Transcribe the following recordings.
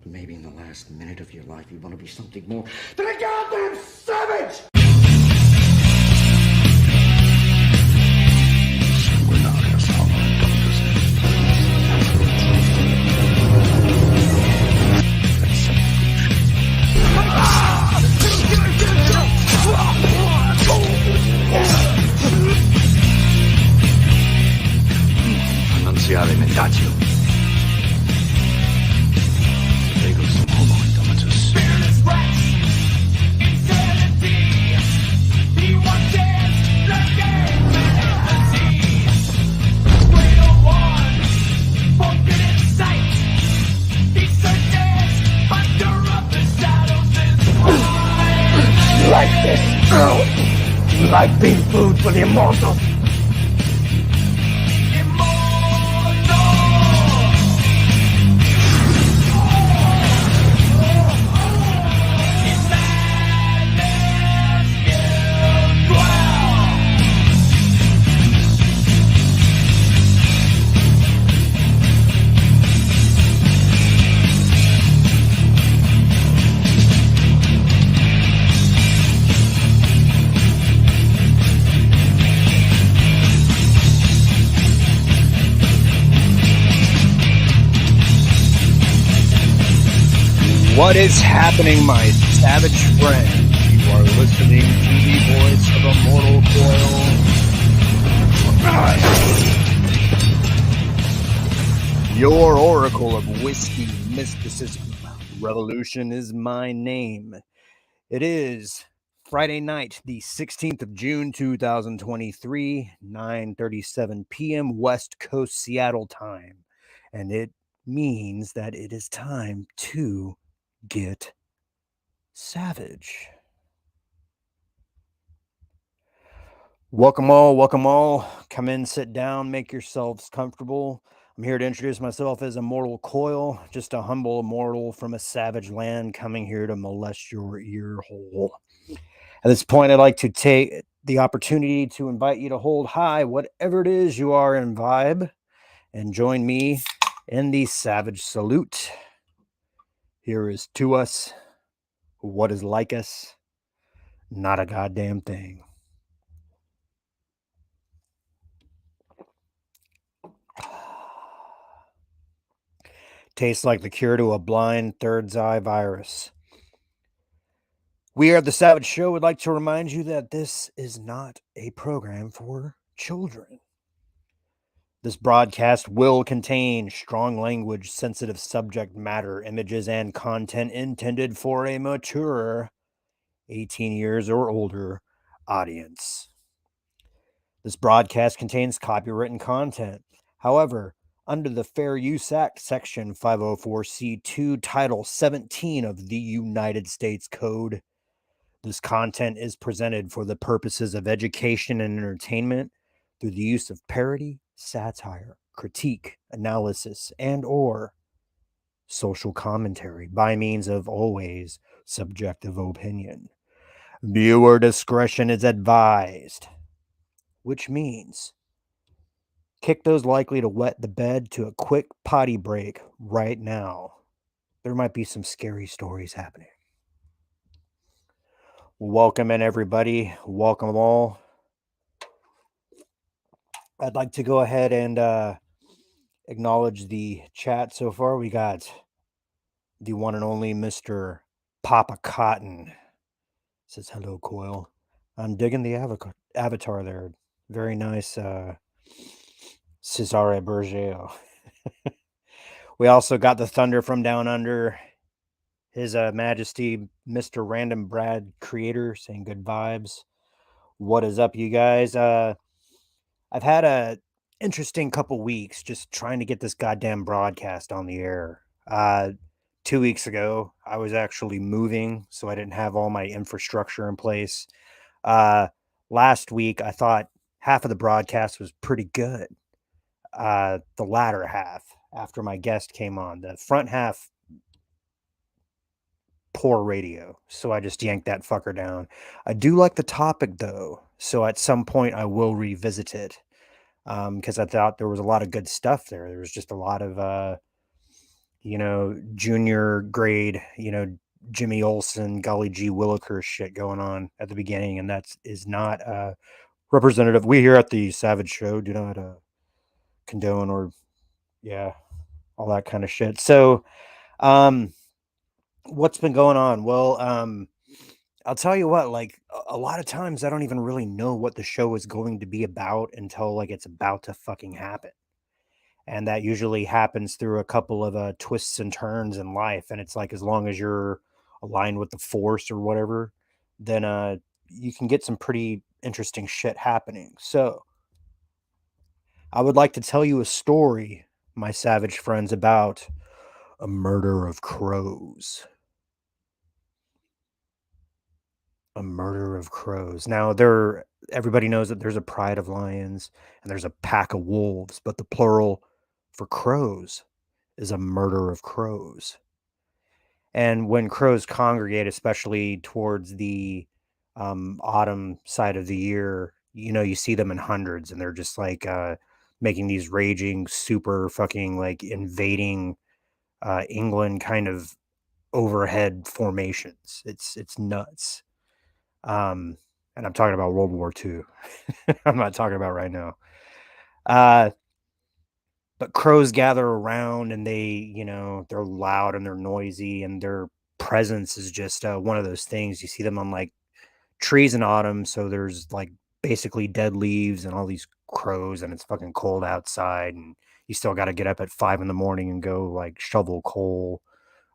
But maybe in the last minute of your life, you want to be something more than a goddamn savage! Annunziare mentatio. Prego sum homo indomitus. Fearless rats, insanity. He watches the game fantasy. Radio 1, forbidden sight. He searches under of the shadows and Like this, girl. Like being food for the immortal. What is happening, my savage friend? You are listening to the voice of Immortal Coil. Your oracle of whiskey mysticism. Revolution is my name. It is Friday night, the 16th of June, 2023, 9:37 p.m. West Coast Seattle time. And it means that it is time to get savage. Welcome all. Come in, sit down, make yourselves comfortable. I'm here to introduce myself as Immortal Coil, just a humble immortal from a savage land coming here to molest your ear hole. At this point, I'd like to take the opportunity to invite you to hold high whatever it is you are in vibe and join me in the savage salute. Here is to us what is like us, not a goddamn thing. Tastes like the cure to a blind third's eye virus. We are the Savage Show. Would like to remind you that this is not a program for children. This broadcast will contain strong language, sensitive subject matter, images, and content intended for a mature 18 years or older audience. This broadcast contains copywritten content. However, under the Fair Use Act, Section 504C2, Title 17 of the United States Code, this content is presented for the purposes of education and entertainment through the use of parody, satire, critique, analysis, and or social commentary by means of always subjective opinion. Viewer discretion is advised, which means kick those likely to wet the bed to a quick potty break right now. There might be some scary stories happening. Welcome in, everybody. Welcome all. I'd like to go ahead and acknowledge the chat so far. We got the one and only Mr. Papa Cotton. Says, hello, Coil. I'm digging the avatar there. Very nice, Cesare Borgio. We also got the Thunder from Down Under. His Majesty, Mr. Random Brad Creator, saying good vibes. What is up, you guys? I've had a interesting couple weeks just trying to get this goddamn broadcast on the air. 2 weeks ago, I was actually moving, so I didn't have all my infrastructure in place. Last week, I thought half of the broadcast was pretty good. The latter half, after my guest came on, the front half, poor radio, so I just yanked that fucker down. I do like the topic though, so at some point I will revisit it, because I thought there was a lot of good stuff there. There was just a lot of junior grade, Jimmy Olsen, Golly G. Willakers shit going on at the beginning, and that is not representative. We here at the Savage Show do not condone or, all that kind of shit. So, what's been going on? Well, I'll tell you what, like a lot of times I don't even really know what the show is going to be about until like it's about to fucking happen. And that usually happens through a couple of twists and turns in life. And it's like, as long as you're aligned with the force or whatever, then you can get some pretty interesting shit happening. So I would like to tell you a story, my savage friends, about a murder of crows. A murder of crows. Now, everybody knows that there's a pride of lions and there's a pack of wolves, but the plural for crows is a murder of crows. And when crows congregate, especially towards the autumn side of the year, you see them in hundreds, and they're just like making these raging, super fucking like invading England kind of overhead formations. It's nuts. And I'm talking about World War II. I'm not talking about right now. But crows gather around, and they're loud and they're noisy, and their presence is just one of those things. You see them on like trees in autumn, so there's like basically dead leaves and all these crows, and it's fucking cold outside, and you still got to get up at 5 a.m. and go like shovel coal,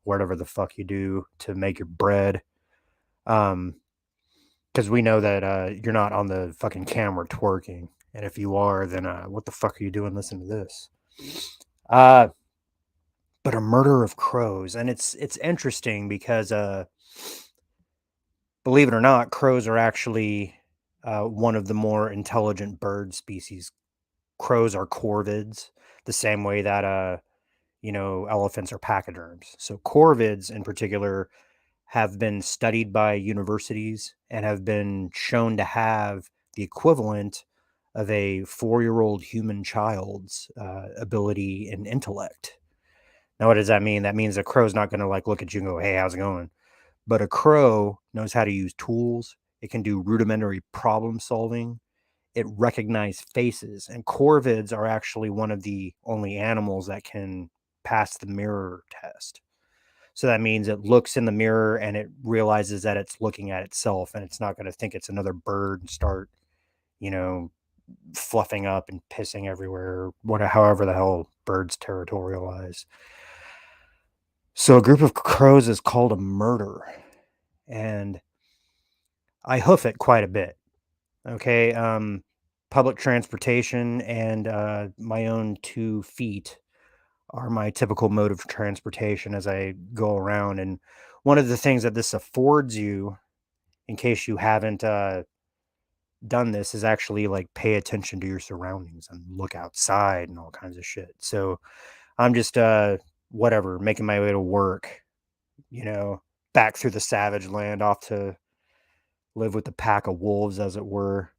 whatever the fuck you do to make your bread. Because we know that you're not on the fucking camera twerking, and if you are, then what the fuck are you doing listening to this? But a murder of crows, and it's interesting because believe it or not, crows are actually one of the more intelligent bird species. Crows are corvids, the same way that elephants are pachyderms. So corvids in particular have been studied by universities and have been shown to have the equivalent of a 4-year-old human child's ability and intellect. Now, what does that mean? That means a crow's not going to like look at you and go, "Hey, how's it going?" But a crow knows how to use tools. It can do rudimentary problem solving. It recognizes faces. And corvids are actually one of the only animals that can pass the mirror test. So that means it looks in the mirror and it realizes that it's looking at itself, and it's not going to think it's another bird and start, fluffing up and pissing everywhere, however the hell birds territorialize. So a group of crows is called a murder, and I hoof it quite a bit. Okay. Public transportation and my own 2 feet are my typical mode of transportation as I go around. And one of the things that this affords you, in case you haven't done this, is actually like pay attention to your surroundings and look outside and all kinds of shit. So I'm just making my way to work, back through the savage land, off to live with the pack of wolves, as it were.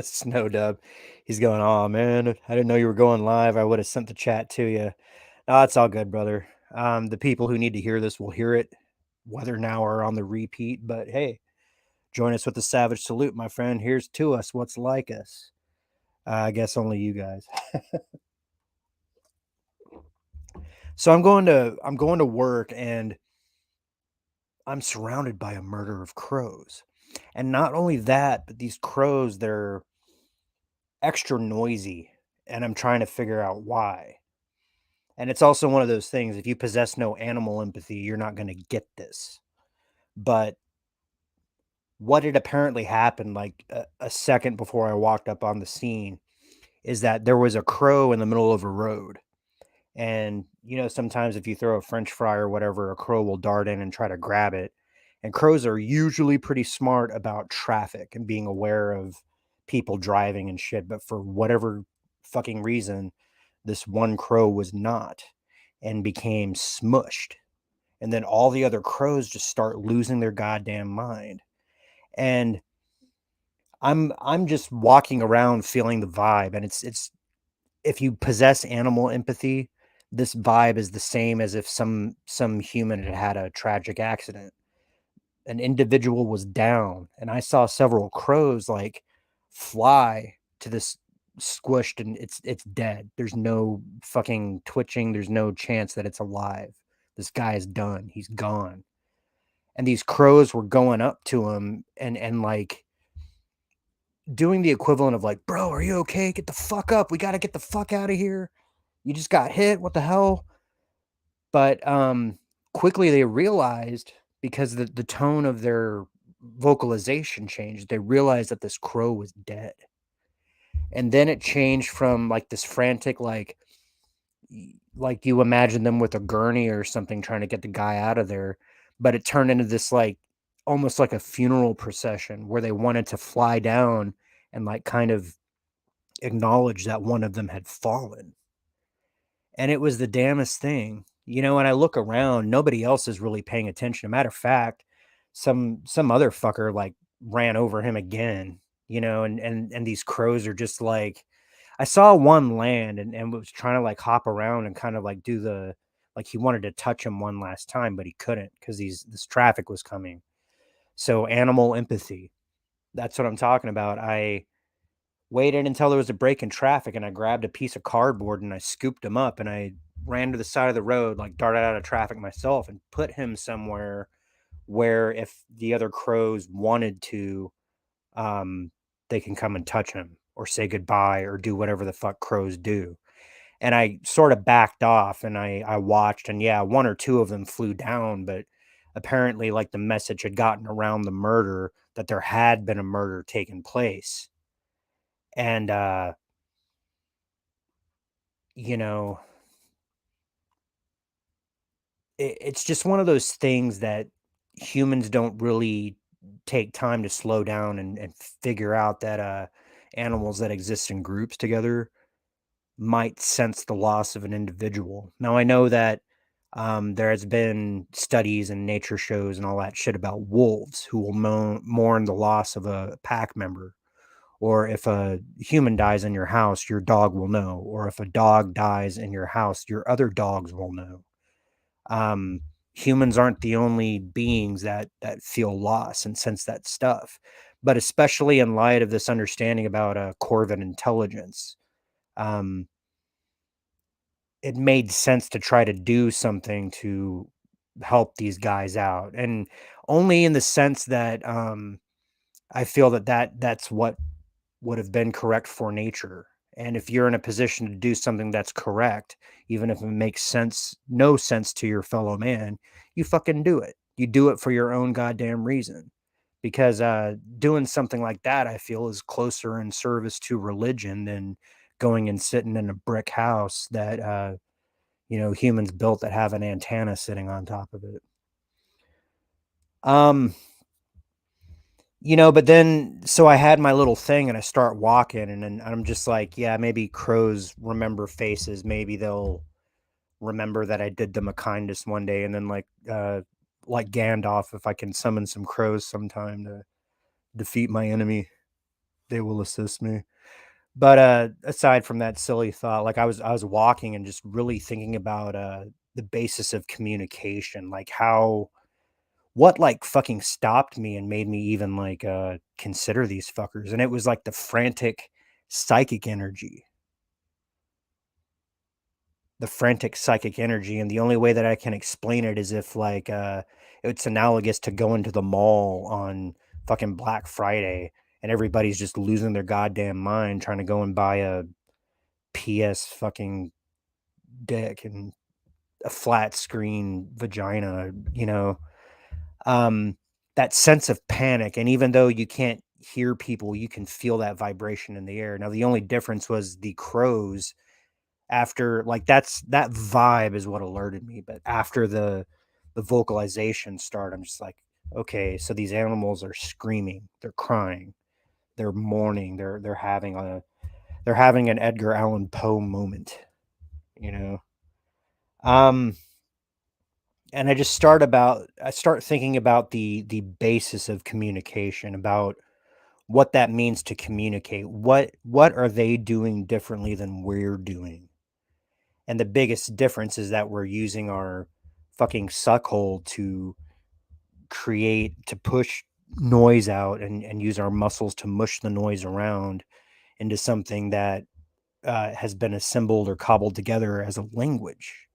Snow Dub, he's going, "Oh man, I didn't know you were going live. I would have sent the chat to you." No, it's all good, brother. The people who need to hear this will hear it, whether now or on the repeat. But hey, join us with the savage salute, my friend. Here's to us. What's like us? I guess only you guys. So I'm going to work, and I'm surrounded by a murder of crows. And not only that, but these crows, they're extra noisy, and I'm trying to figure out why. And it's also one of those things, if you possess no animal empathy, you're not going to get this. But what had apparently happened like a second before I walked up on the scene is that there was a crow in the middle of a road. And, sometimes if you throw a French fry or whatever, a crow will dart in and try to grab it. And crows are usually pretty smart about traffic and being aware of people driving and shit. But for whatever fucking reason, this one crow was not, and became smushed. And then all the other crows just start losing their goddamn mind. And I'm just walking around feeling the vibe, and it's if you possess animal empathy, this vibe is the same as if some human had had a tragic accident. An individual was down, and I saw several crows like fly to this squished, and it's dead. There's no fucking twitching. There's no chance that it's alive. This guy is done. He's gone. And these crows were going up to him and like doing the equivalent of like, bro, are you okay? Get the fuck up. We got to get the fuck out of here. You just got hit. What the hell? But quickly they realized, because the tone of their vocalization changed, they realized that this crow was dead. And then it changed from like this frantic, like you imagine them with a gurney or something trying to get the guy out of there, but it turned into this like almost like a funeral procession where they wanted to fly down and like kind of acknowledge that one of them had fallen. And it was the damnest thing, you know. And I look around, nobody else is really paying attention. A matter of fact, some other fucker like ran over him again, you know. And these crows are just like, I saw one land and was trying to like hop around and kind of like do the, like he wanted to touch him one last time, but he couldn't because this traffic was coming. So animal empathy, that's what I'm talking about. I waited until there was a break in traffic, and I grabbed a piece of cardboard and I scooped him up, and I ran to the side of the road, like darted out of traffic myself, and put him somewhere where if the other crows wanted to, they can come and touch him or say goodbye or do whatever the fuck crows do. And I sort of backed off, and I watched, and yeah, one or two of them flew down, but apparently like the message had gotten around the murder that there had been a murder taking place. And you know, it's just one of those things that humans don't really take time to slow down and figure out that animals that exist in groups together might sense the loss of an individual. Now, I know that there has been studies and nature shows and all that shit about wolves who will mourn the loss of a pack member. Or if a human dies in your house, your dog will know. Or if a dog dies in your house, your other dogs will know. Humans aren't the only beings that feel loss and sense that stuff. But especially in light of this understanding about Corvid Intelligence, it made sense to try to do something to help these guys out. And only in the sense that I feel that's what would have been correct for nature. And if you're in a position to do something that's correct, even if it makes sense, no sense to your fellow man, you fucking do it. You do it for your own goddamn reason. Because doing something like that, I feel, is closer in service to religion than going and sitting in a brick house that humans built that have an antenna sitting on top of it. But then, so I had my little thing and I start walking, and then I'm just like, yeah, maybe crows remember faces. Maybe they'll remember that I did them a kindness one day. And then like Gandalf, if I can summon some crows sometime to defeat my enemy, they will assist me. But aside from that silly thought, like I was walking and just really thinking about the basis of communication, like what like fucking stopped me and made me even like consider these fuckers. And it was like the frantic psychic energy. The frantic psychic energy. And the only way that I can explain it is if like it's analogous to going to the mall on fucking Black Friday and everybody's just losing their goddamn mind trying to go and buy a PS fucking dick and a flat screen vagina, that sense of panic. And even though you can't hear people, you can feel that vibration in the air. Now, the only difference was the crows, after like that vibe is what alerted me. But after the vocalization start, I'm just like, okay, so these animals are screaming, they're crying, they're mourning, they're having an Edgar Allen Poe moment, and I just start thinking about the basis of communication, about what that means to communicate. What are they doing differently than we're doing? And the biggest difference is that we're using our fucking suckhole to push noise out and use our muscles to mush the noise around into something that has been assembled or cobbled together as a language.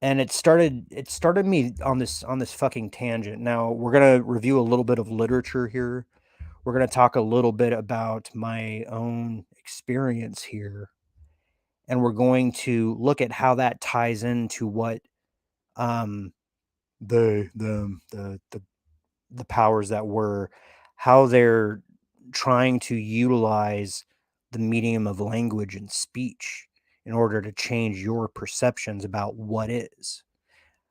And it started me on this fucking tangent. Now we're gonna review a little bit of literature here. We're gonna talk a little bit about my own experience here, and we're going to look at how that ties into what the powers that were, how they're trying to utilize the medium of language and speech in order to change your perceptions about what is.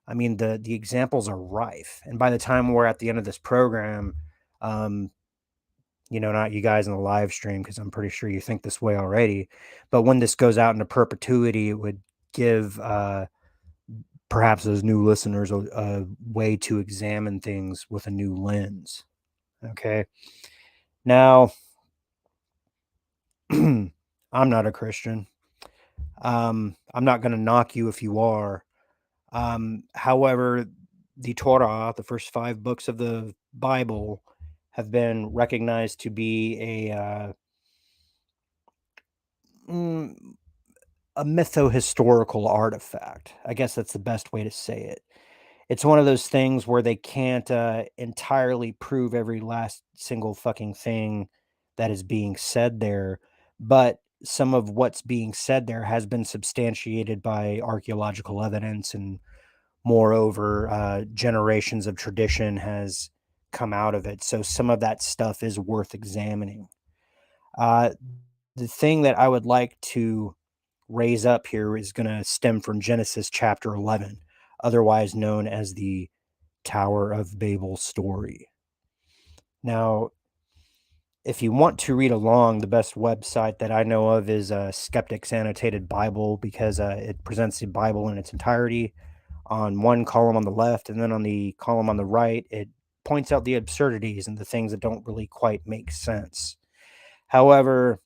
I mean, the examples are rife. And by the time we're at the end of this program, not you guys in the live stream, because I'm pretty sure you think this way already, but when this goes out into perpetuity, it would give perhaps those new listeners a way to examine things with a new lens. Okay. Now, I'm not a Christian. I'm not going to knock you if you are. However, the Torah, the first 5 books of the Bible, have been recognized to be a mytho-historical artifact. I guess that's the best way to say it. It's one of those things where they can't entirely prove every last single fucking thing that is being said there, but some of what's being said there has been substantiated by archaeological evidence, and moreover, generations of tradition has come out of it. So some of that stuff is worth examining. The thing that I would like to raise up here is going to stem from Genesis chapter 11, otherwise known as the Tower of Babel story. Now, if you want to read along, the best website that I know of is Skeptic's Annotated Bible, because it presents the Bible in its entirety on one column on the left, and then on the column on the right, it points out the absurdities and the things that don't really quite make sense. However,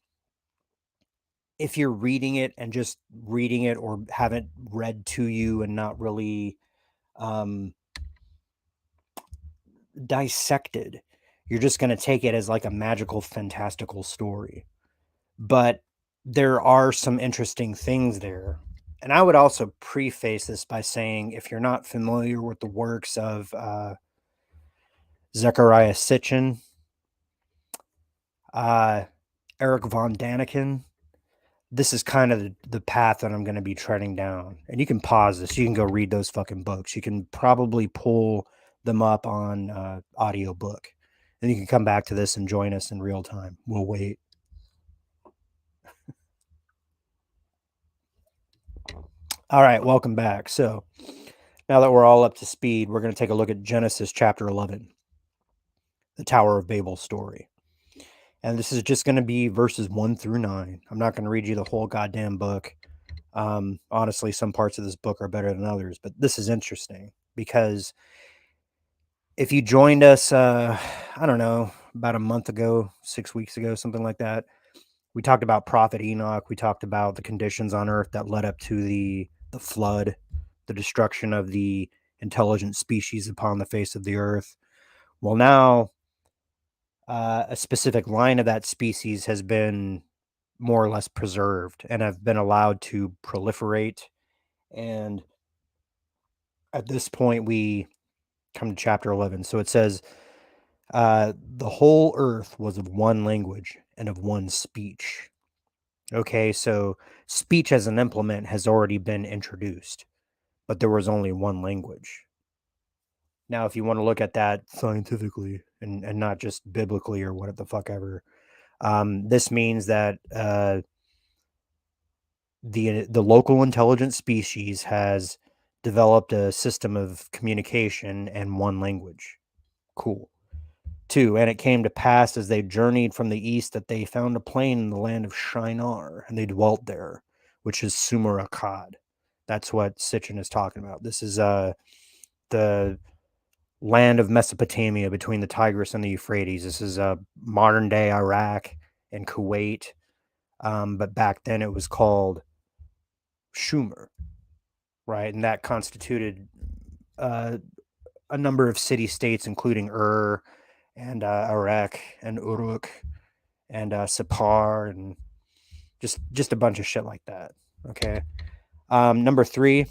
if you're reading it and just reading it, or haven't read to you and not really dissected, you're just going to take it as like a magical, fantastical story. But there are some interesting things there. And I would also preface this by saying, if you're not familiar with the works of Zechariah Sitchin, Eric von Daniken, this is kind of the path that I'm going to be treading down. And you can pause this. You can go read those fucking books. You can probably pull them up on audiobook. And you can come back to this and join us in real time. We'll wait. All right, welcome back. So now that we're all up to speed, we're going to take a look at Genesis chapter 11, the Tower of Babel story. And this is just going to be verses 1 through 9. I'm not going to read you the whole goddamn book. Honestly, some parts of this book are better than others, but this is interesting because if you joined us, I don't know, about a month ago, 6 weeks ago, something like that, we talked about Prophet Enoch. We talked about the conditions on earth that led up to the flood, the destruction of the intelligent species upon the face of the earth. Well, now a specific line of that species has been more or less preserved and have been allowed to proliferate. And at this point, we come to chapter 11. So it says, the whole earth was of one language and of one speech. Okay, so speech as an implement has already been introduced, but there was only one language. Now, if you want to look at that scientifically and not just biblically or what the fuck ever, this means that the local intelligent species has developed a system of communication and one language. Cool. 2, and it came to pass as they journeyed from the east that they found a plain in the land of Shinar, and they dwelt there, which is Sumer Akkad. That's what Sitchin is talking about. This is the land of Mesopotamia between the Tigris and the Euphrates. This is modern day Iraq and Kuwait. But back then it was called Shumer, right? And that constituted a number of city-states, including and Iraq and Uruk and Separ and just a bunch of shit like that. Okay. Number 3,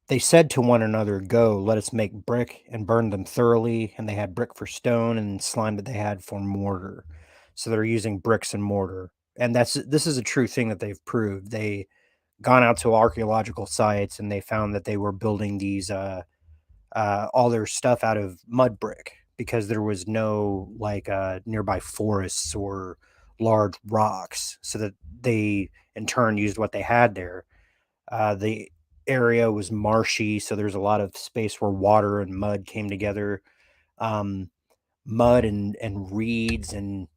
they said to one another, "Go, let us make brick and burn them thoroughly." And they had brick for stone and slime that they had for mortar. So they're using bricks and mortar. And this is a true thing that they've proved. They gone out to archaeological sites and they found that they were building these all their stuff out of mud brick because there was no like nearby forests or large rocks, so that they in turn used what they had there. The area was marshy, so there's a lot of space where water and mud came together. Mud and reeds and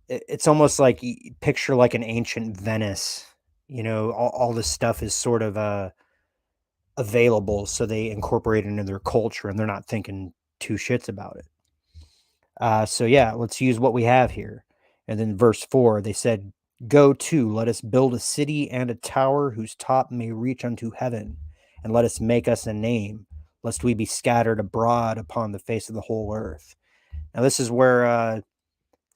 it's almost like picture like an ancient Venice. You know, all this stuff is sort of available, so they incorporate it into their culture and they're not thinking two shits about it. So yeah, let's use what we have here. And then verse 4, they said, "Go to, let us build a city and a tower whose top may reach unto heaven, and let us make us a name, lest we be scattered abroad upon the face of the whole earth." Now this is where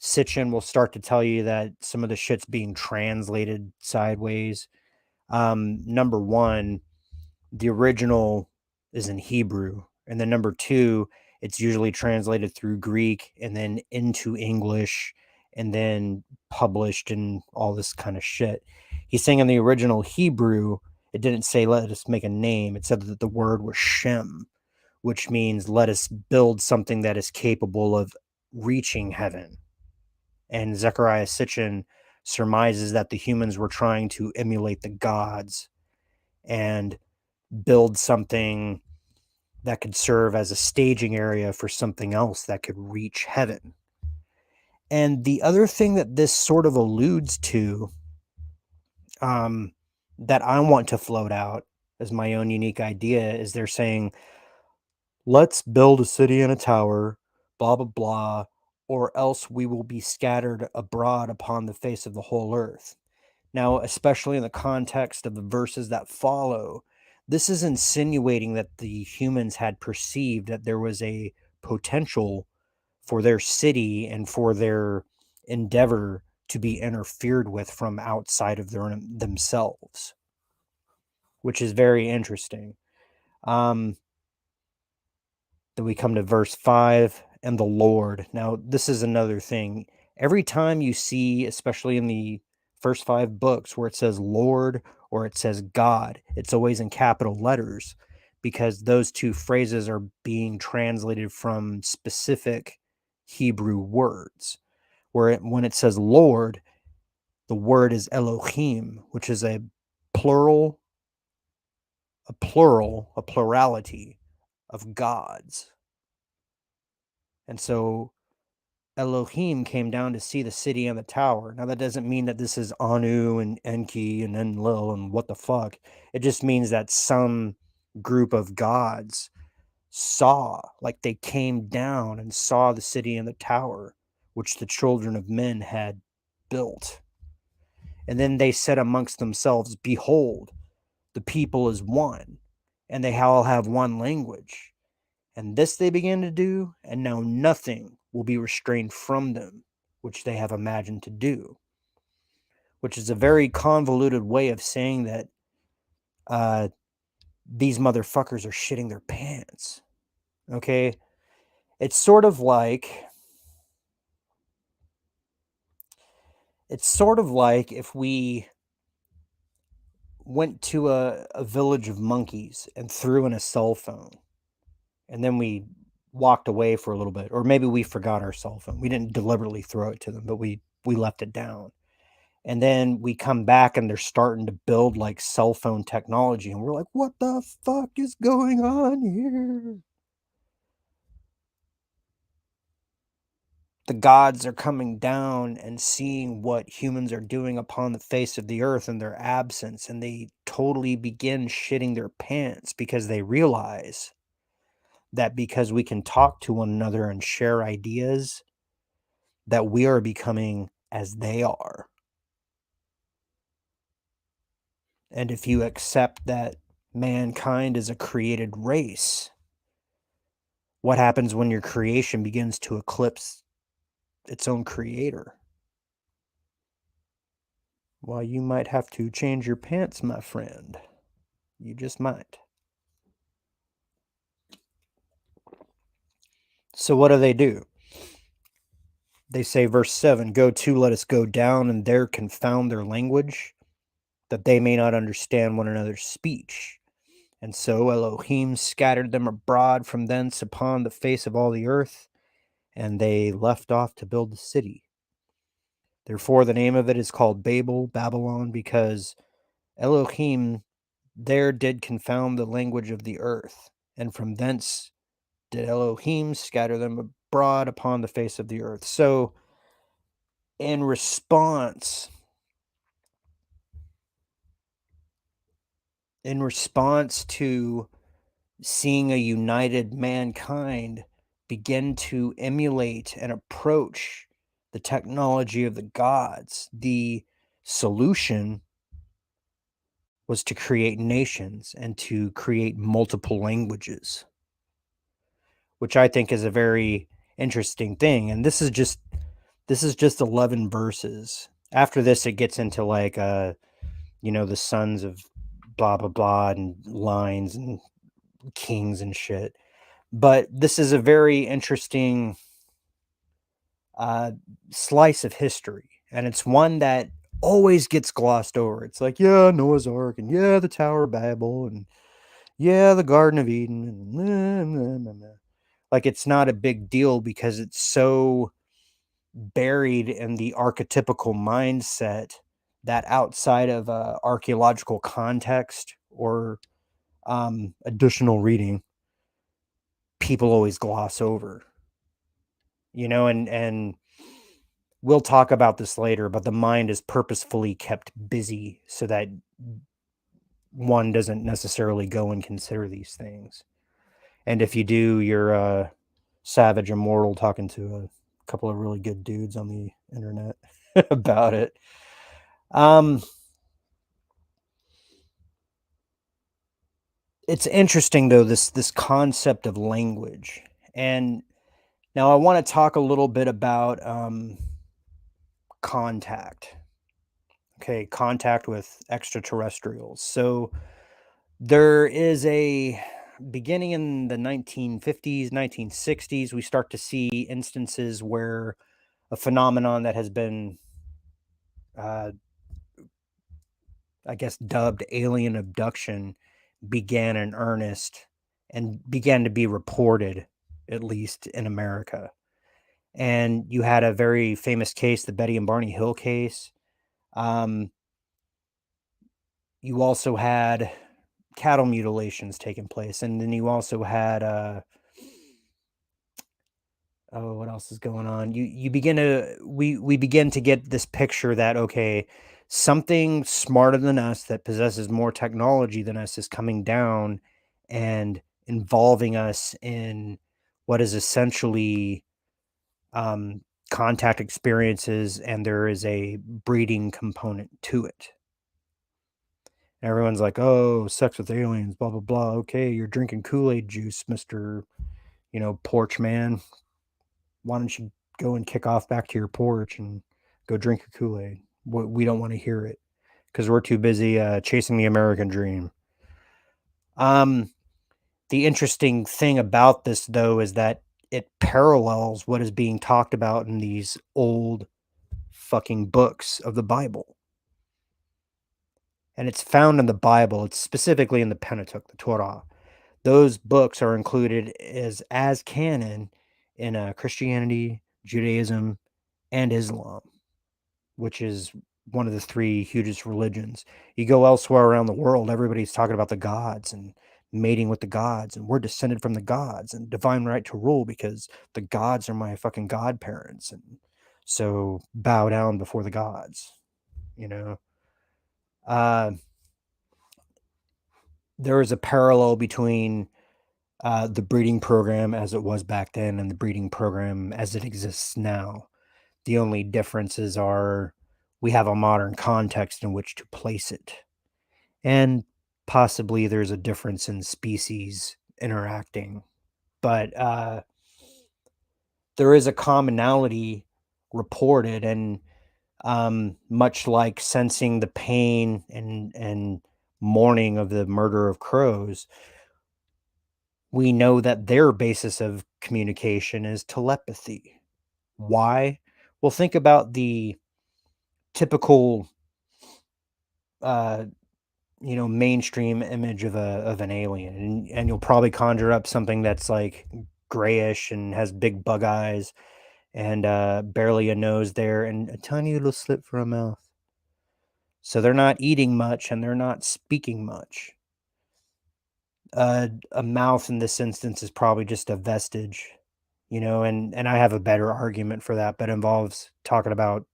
Sitchin will start to tell you that some of the shit's being translated sideways. Number 1, the original is in Hebrew. And then number 2, it's usually translated through Greek and then into English and then published and all this kind of shit. He's saying in the original Hebrew, it didn't say let us make a name. It said that the word was Shem, which means let us build something that is capable of reaching heaven. And Zechariah Sitchin surmises that the humans were trying to emulate the gods and build something that could serve as a staging area for something else that could reach heaven. And the other thing that this sort of alludes to, that I want to float out as my own unique idea, is they're saying, let's build a city and a tower, blah, blah, blah, or else we will be scattered abroad upon the face of the whole earth. Now, especially in the context of the verses that follow, this is insinuating that the humans had perceived that there was a potential for their city and for their endeavor to be interfered with from outside of themselves, which is very interesting. Then we come to verse 5, and the Lord. Now, this is another thing. Every time you see, especially in the first 5 books, where it says Lord or it says God, it's always in capital letters because those two phrases are being translated from specific Hebrew words. When it says Lord, the word is Elohim, which is a plurality of gods. And so Elohim came down to see the city and the tower. Now, that doesn't mean that this is Anu and Enki and Enlil and what the fuck. It just means that some group of gods saw, like they came down and saw the city and the tower, which the children of men had built. And then they said amongst themselves, "Behold, the people is one, and they all have one language. And this they began to do, and now nothing will be restrained from them, which they have imagined to do." Which is a very convoluted way of saying that these motherfuckers are shitting their pants. Okay? It's sort of like if we went to a village of monkeys and threw in a cell phone, and then we walked away for a little bit, or maybe we forgot our cell phone. We didn't deliberately throw it to them, but we left it down. And then we come back and they're starting to build like cell phone technology, and we're like, what the fuck is going on here? The gods are coming down and seeing what humans are doing upon the face of the earth in their absence, and they totally begin shitting their pants because they realize that because we can talk to one another and share ideas, that we are becoming as they are. And if you accept that mankind is a created race, what happens when your creation begins to eclipse its own creator? Well, you might have to change your pants, my friend. You just might. So what do? They say, verse 7, go to, let us go down, and there confound their language, that they may not understand one another's speech. And so Elohim scattered them abroad from thence upon the face of all the earth, and they left off to build the city. Therefore the name of it is called Babylon, because Elohim there did confound the language of the earth, and from thence did Elohim scatter them abroad upon the face of the earth. So in response to seeing a united mankind begin to emulate and approach the technology of the gods, the solution was to create nations and to create multiple languages, which I think is a very interesting thing. And this is just 11 verses. After this, it gets into like the sons of blah blah blah and lines and kings and shit. But this is a very interesting slice of history, and it's one that always gets glossed over. It's like, yeah, Noah's Ark, and yeah, the Tower of Babel, and yeah, the Garden of Eden, and nah, nah, nah, nah. Like, it's not a big deal because it's so buried in the archetypical mindset that outside of archaeological context or additional reading, people always gloss over, and we'll talk about this later, but the mind is purposefully kept busy so that one doesn't necessarily go and consider these things. And if you do, you're savage immortal talking to a couple of really good dudes on the internet about it. It's interesting though, this concept of language. And now I want to talk a little bit about contact. Okay, contact with extraterrestrials. So there is a beginning in the 1950s, 1960s, we start to see instances where a phenomenon that has been, I guess, dubbed alien abduction began in earnest and began to be reported, at least in America. And you had a very famous case, the Betty and Barney Hill case. You also had cattle mutilations taking place, and then you also had what else is going on? We begin to get this picture that, okay, something smarter than us that possesses more technology than us is coming down and involving us in what is essentially contact experiences, and there is a breeding component to it. Everyone's like, oh, sex with aliens, blah, blah, blah. Okay, you're drinking Kool-Aid juice, Mr. Porch man. Why don't you go and kick off back to your porch and go drink your Kool-Aid? We don't want to hear it because we're too busy chasing the American dream. The interesting thing about this, though, is that it parallels what is being talked about in these old fucking books of the Bible. And it's found in the Bible. It's specifically in the Pentateuch, the Torah. Those books are included as canon in Christianity, Judaism, and Islam, which is one of the three hugest religions. You go elsewhere around the world, everybody's talking about the gods and mating with the gods, and we're descended from the gods and divine right to rule because the gods are my fucking godparents, and so bow down before the gods, there is a parallel between the breeding program as it was back then and the breeding program as it exists now. The only differences are we have a modern context in which to place it. And possibly there's a difference in species interacting. But there is a commonality reported, and much like sensing the pain and mourning of the murder of crows, we know that their basis of communication is telepathy. Why? Well, think about the typical mainstream image of an alien, and you'll probably conjure up something that's like grayish and has big bug eyes and barely a nose there and a tiny little slit for a mouth. So they're not eating much and they're not speaking much. A mouth in this instance is probably just a vestige, and I have a better argument for that, but involves talking about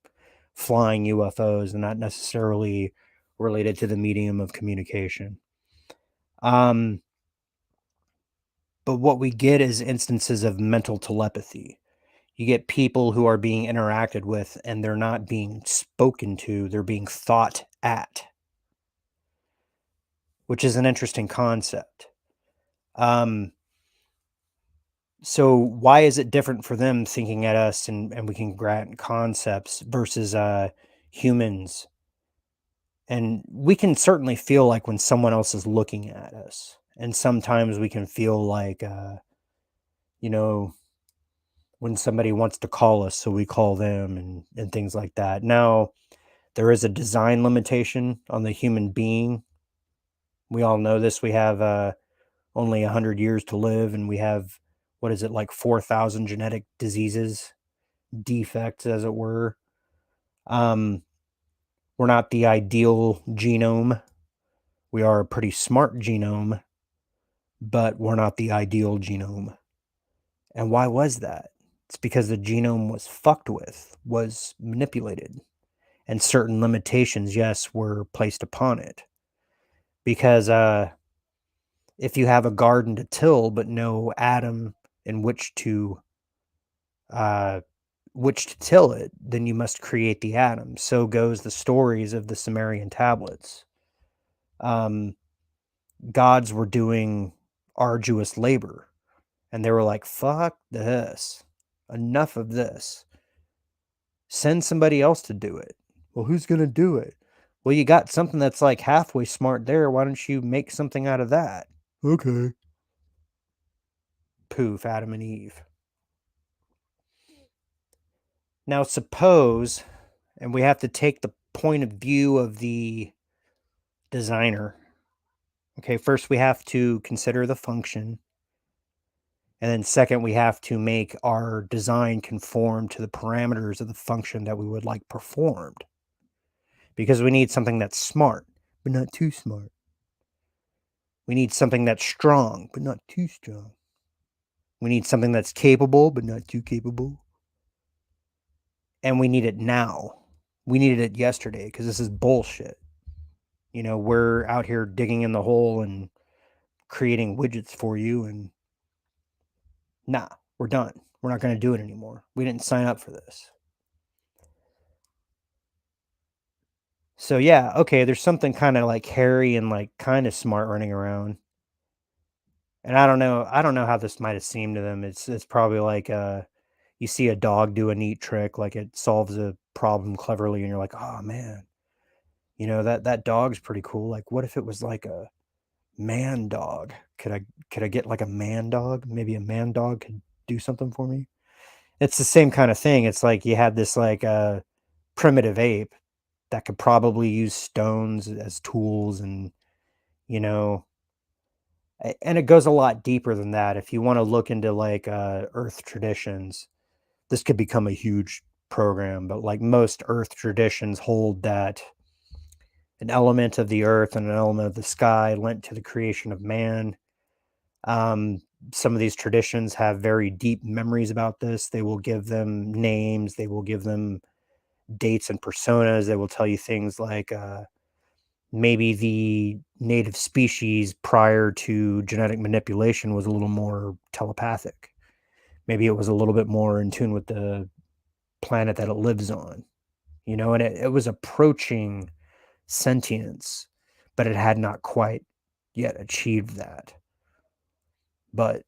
flying UFOs and not necessarily related to the medium of communication. But what we get is instances of mental telepathy. You get people who are being interacted with and they're not being spoken to, they're being thought at, which is an interesting concept. So why is it different for them thinking at us and we can grant concepts versus humans? And we can certainly feel like when someone else is looking at us. And sometimes we can feel like, when somebody wants to call us, so we call them and things like that. Now, there is a design limitation on the human being. We all know this. We have only 100 years to live, and we have, what is it, like 4,000 genetic diseases, defects, as it were. We're not the ideal genome. We are a pretty smart genome, but we're not the ideal genome. And why was that? It's because the genome was fucked with, was manipulated, and certain limitations, yes, were placed upon it. Because if you have a garden to till but no atom in which to till it, then you must create the atom. So goes the stories of the Sumerian tablets. Gods were doing arduous labor, and they were like, fuck this, enough of this, send somebody else to do it. Well, who's gonna do it? Well, you got something that's like halfway smart there, why don't you make something out of that? Okay. Poof, Adam and Eve. Now suppose, and we have to take the point of view of the designer. Okay, first we have to consider the function. And then second, we have to make our design conform to the parameters of the function that we would like performed. Because we need something that's smart, but not too smart. We need something that's strong, but not too strong. We need something that's capable, but not too capable. And we need it now. We needed it yesterday because this is bullshit. We're out here digging in the hole and creating widgets for you, and nah, we're done. We're not going to do it anymore. We didn't sign up for this. So yeah, okay, there's something kind of like hairy and like kind of smart running around. And I don't know how this might have seemed to them. It's probably like you see a dog do a neat trick, like it solves a problem cleverly, and you're like, oh man, that dog's pretty cool. Like, what if it was like a man dog? Could I get like a man dog? Maybe a man dog could do something for me. It's the same kind of thing. It's like you had this like primitive ape that could probably use stones as tools, and and it goes a lot deeper than that. If you want to look into like earth traditions, this could become a huge program, but like most earth traditions hold that an element of the earth and an element of the sky lent to the creation of man. Some of these traditions have very deep memories about this. They will give them names, they will give them dates and personas. They will tell you things like maybe the native species prior to genetic manipulation was a little more telepathic. Maybe it was a little bit more in tune with the planet that it lives on, you know, and it was approaching sentience, but it had not quite yet achieved that. But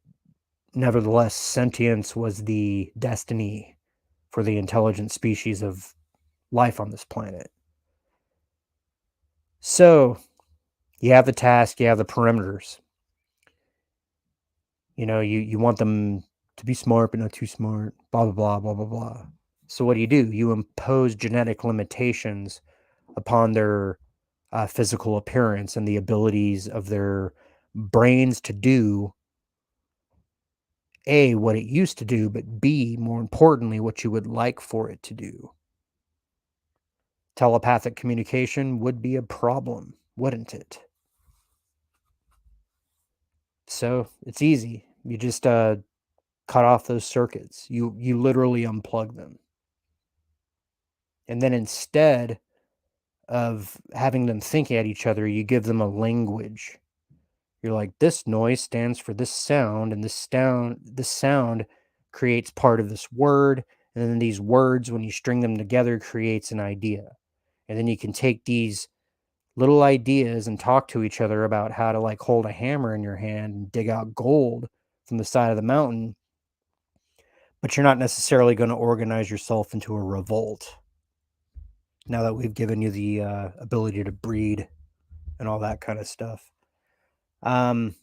nevertheless, sentience was the destiny for the intelligent species of life on this planet. So you have the task, you have the perimeters. You know, you want them to be smart, but not too smart, blah, blah, blah, blah, blah, blah. So what do? You impose genetic limitations upon their physical appearance and the abilities of their brains to do A, what it used to do, but B, more importantly, what you would like for it to do. Telepathic communication would be a problem, wouldn't it? So it's easy. You just cut off those circuits. You literally unplug them. And then instead of having them think at each other, you give them a language. You're like, this noise stands for this sound, and this sound creates part of this word, and then these words, when you string them together, creates an idea. And then you can take these little ideas and talk to each other about how to like hold a hammer in your hand and dig out gold from the side of the mountain. But you're not necessarily going to organize yourself into a revolt. Now that we've given you the ability to breed and all that kind of stuff. So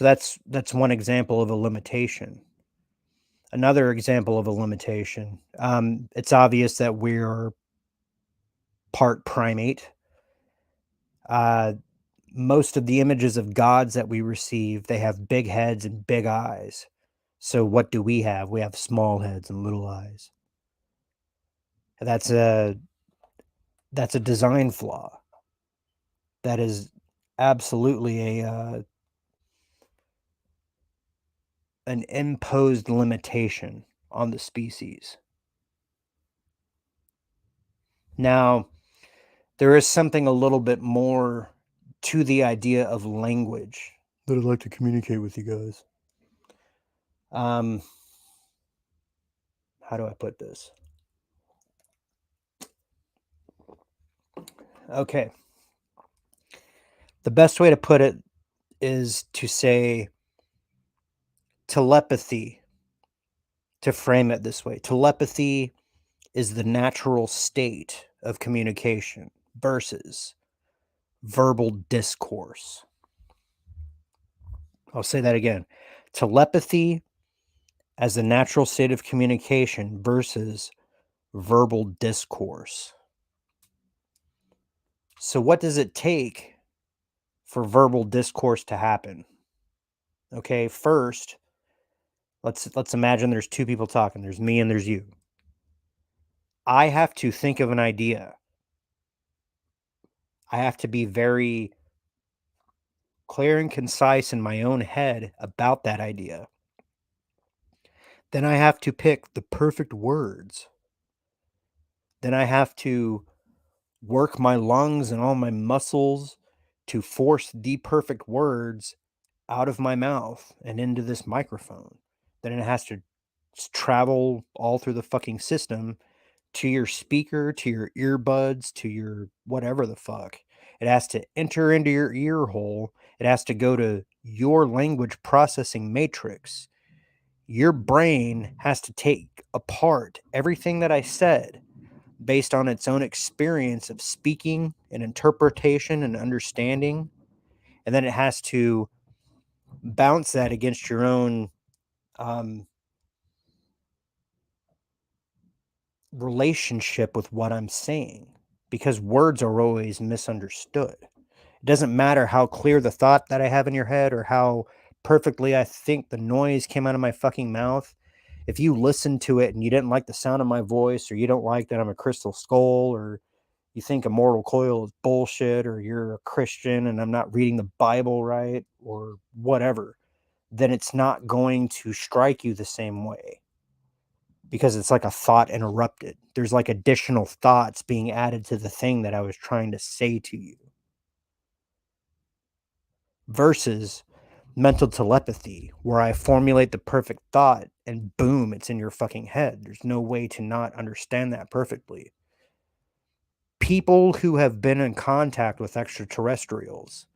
that's one example of a limitation. Another example of a limitation. It's obvious that we're part primate. Most of the images of gods that we receive, they have big heads and big eyes. So what do we have? We have small heads and little eyes. That's a design flaw. That is absolutely an imposed limitation on the species. Now, there is something a little bit more to the idea of language that I'd like to communicate with you guys. How do I put this? Okay. The best way to put it is to say telepathy, to frame it this way. Telepathy is the natural state of communication versus verbal discourse. I'll say that again. Telepathy as the natural state of communication versus verbal discourse. So what does it take for verbal discourse to happen? Okay, first, let's imagine there's two people talking. There's me and there's you. I have to think of an idea. I have to be very clear and concise in my own head about that idea. Then I have to pick the perfect words. Then I have to work my lungs and all my muscles to force the perfect words out of my mouth and into this microphone. Then it has to travel all through the fucking system to your speaker, to your earbuds, to your whatever the fuck. It has to enter into your ear hole. It has to go to your language processing matrix. Your brain has to take apart everything that I said based on its own experience of speaking and interpretation and understanding. And then it has to bounce that against your own relationship with what I'm saying, because words are always misunderstood. It doesn't matter how clear the thought that I have in your head or how perfectly I think the noise came out of my fucking mouth. If you listen to it and you didn't like the sound of my voice, or you don't like that I'm a crystal skull, or you think Immortal Coil is bullshit, or you're a Christian and I'm not reading the Bible right, or whatever, then it's not going to strike you the same way. because it's like a thought interrupted. There's like additional thoughts being added to the thing that I was trying to say to you. Versus mental telepathy, where I formulate the perfect thought and boom, it's in your fucking head. There's no way to not understand that perfectly. People who have been in contact with extraterrestrials,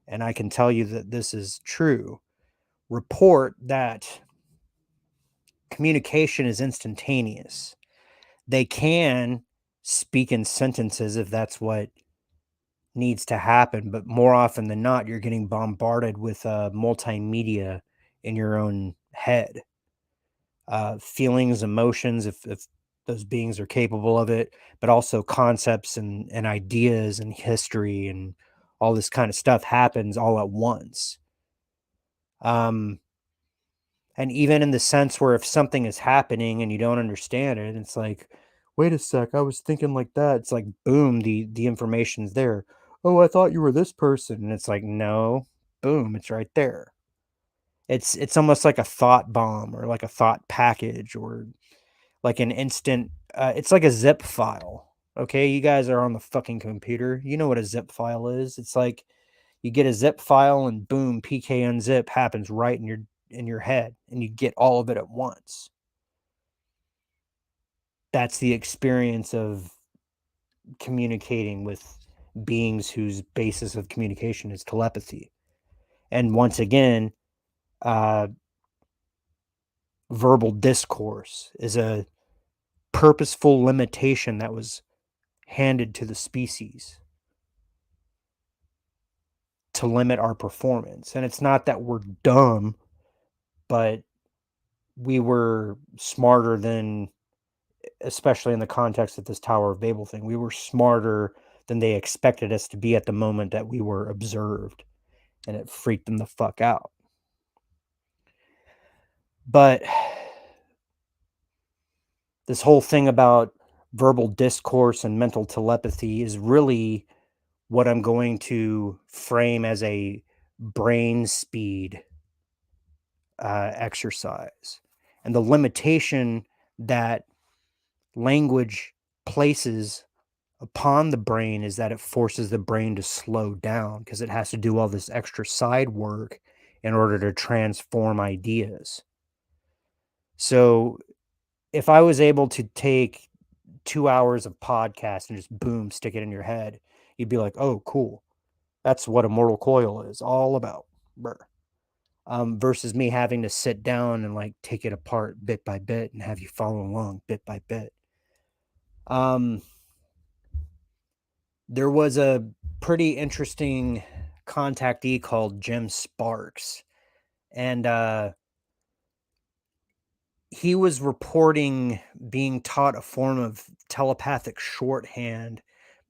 and I can tell you that this is true, report that communication is instantaneous. They can speak in sentences if that's what needs to happen, but more often than not, you're getting bombarded with multimedia in your own head. Feelings, emotions, if those beings are capable of it, but also concepts and ideas and history and all this kind of stuff happens all at once. And even in the sense where if something is happening and you don't understand it, it's like, wait a sec, I was thinking like that. It's like, boom, the information's there. Oh, I thought you were this person. And it's like, no, boom, it's right there. It's almost like a thought bomb or like a thought package or like an instant, it's like a zip file. Okay, you guys are on the fucking computer. You know what a zip file is. It's like you get a zip file and boom, PK unzip happens right in your head and you get all of it at once. That's the experience of communicating with beings whose basis of communication is telepathy. And once again, verbal discourse is a purposeful limitation that was handed to the species to limit our performance. And it's not that we're dumb, but we were smarter than, especially in the context of this Tower of Babel thing, we were smarter than they expected us to be at the moment that we were observed, and it freaked them the fuck out. But this whole thing about verbal discourse and mental telepathy is really what I'm going to frame as a brain speed exercise. And the limitation that language places upon the brain is that it forces the brain to slow down because it has to do all this extra side work in order to transform ideas. So if I was able to take 2 hours of podcast and just boom, stick it in your head, you'd be like, oh, cool. That's what Immortal Coil is all about. Versus me having to sit down and like take it apart bit by bit and have you follow along bit by bit. There was a pretty interesting contactee called Jim Sparks, and he was reporting being taught a form of telepathic shorthand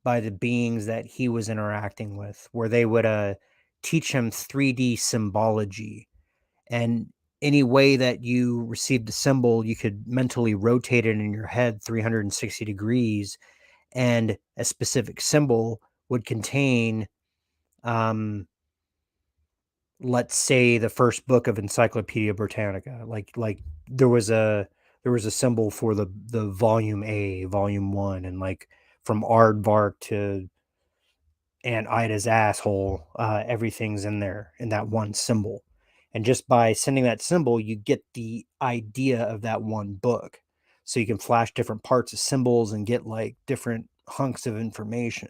by the beings that he was interacting with, where they would teach him 3D symbology. And any way that you received the symbol, you could mentally rotate it in your head 360 degrees, and a specific symbol would contain, let's say, the first book of Encyclopedia Britannica. Like there was a symbol for the volume A, volume 1, and like from Aardvark to Aunt Ida's asshole, everything's in there in that one symbol. And just by sending that symbol, you get the idea of that one book. So you can flash different parts of symbols and get like different hunks of information.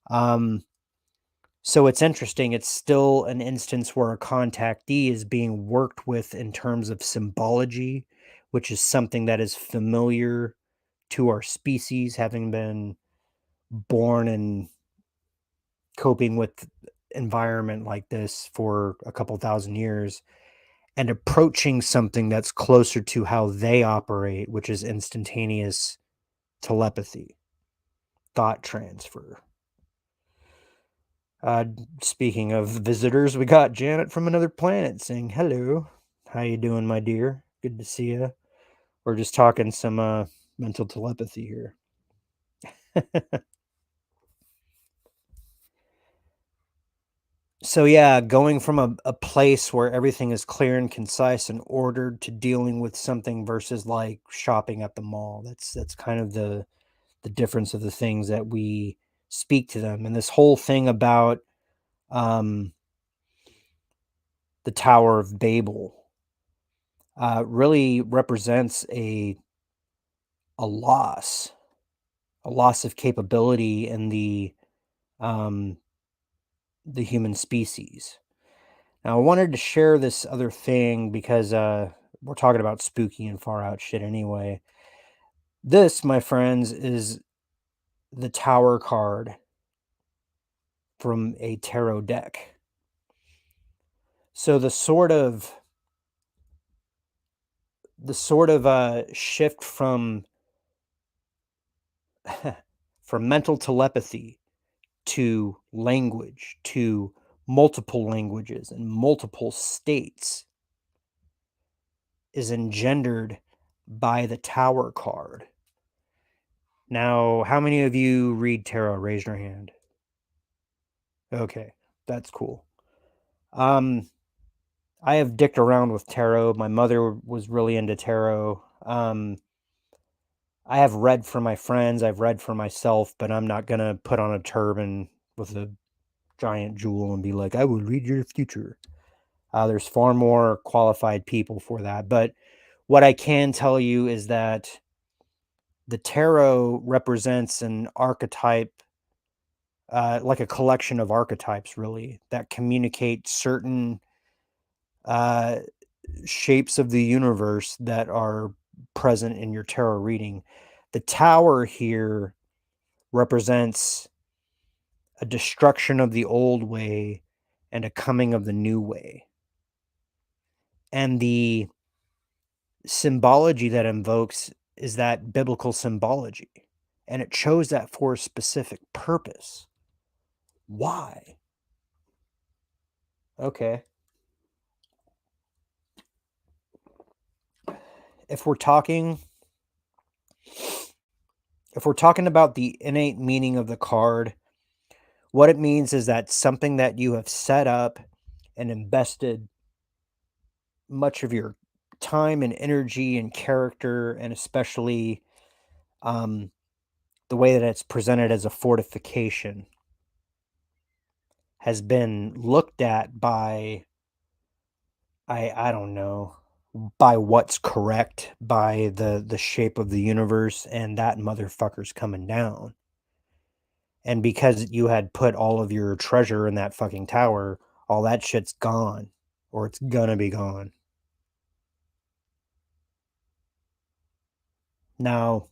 So it's interesting. It's still an instance where a contactee is being worked with in terms of symbology, which is something that is familiar to our species, having been born and coping with environment like this for a couple thousand years, and approaching something that's closer to how they operate, which is instantaneous telepathy, thought transfer. Speaking of visitors, we got Janet from another planet saying hello. How you doing, my dear? Good to see you. We're just talking some mental telepathy here. So yeah, going from a place where everything is clear and concise and ordered to dealing with something versus like shopping at the mall. That's kind of the difference of the things that we speak to them. And this whole thing about um, the Tower of Babel really represents a loss, a loss of capability in um, the human species. Now, I wanted to share this other thing because we're talking about spooky and far out shit anyway. This, my friends, is the Tower card from a tarot deck. So the sort of shift from from mental telepathy to language to multiple languages and multiple states is engendered by the Tower card. Now, how many of you read tarot? Raise your hand. Okay, that's cool. I have dicked around with tarot. My mother was really into tarot. I have read for my friends, I've read for myself, but I'm not gonna put on a turban with a giant jewel and be like, I will read your future. There's far more qualified people for that. But what I can tell you is that the tarot represents an archetype, like a collection of archetypes, really, that communicate certain uh, shapes of the universe that are present in your tarot reading. The tower here represents a destruction of the old way and a coming of the new way. And the symbology that invokes is that biblical symbology. And it chose that for a specific purpose. Why? Okay. If we're talking about the innate meaning of the card, what it means is that something that you have set up and invested much of your time and energy and character, and especially um, the way that it's presented as a fortification, has been looked at by, I don't know, by what's correct, by the shape of the universe, and that motherfucker's coming down. And because you had put all of your treasure in that fucking tower, all that shit's gone, or it's gonna be gone. Now,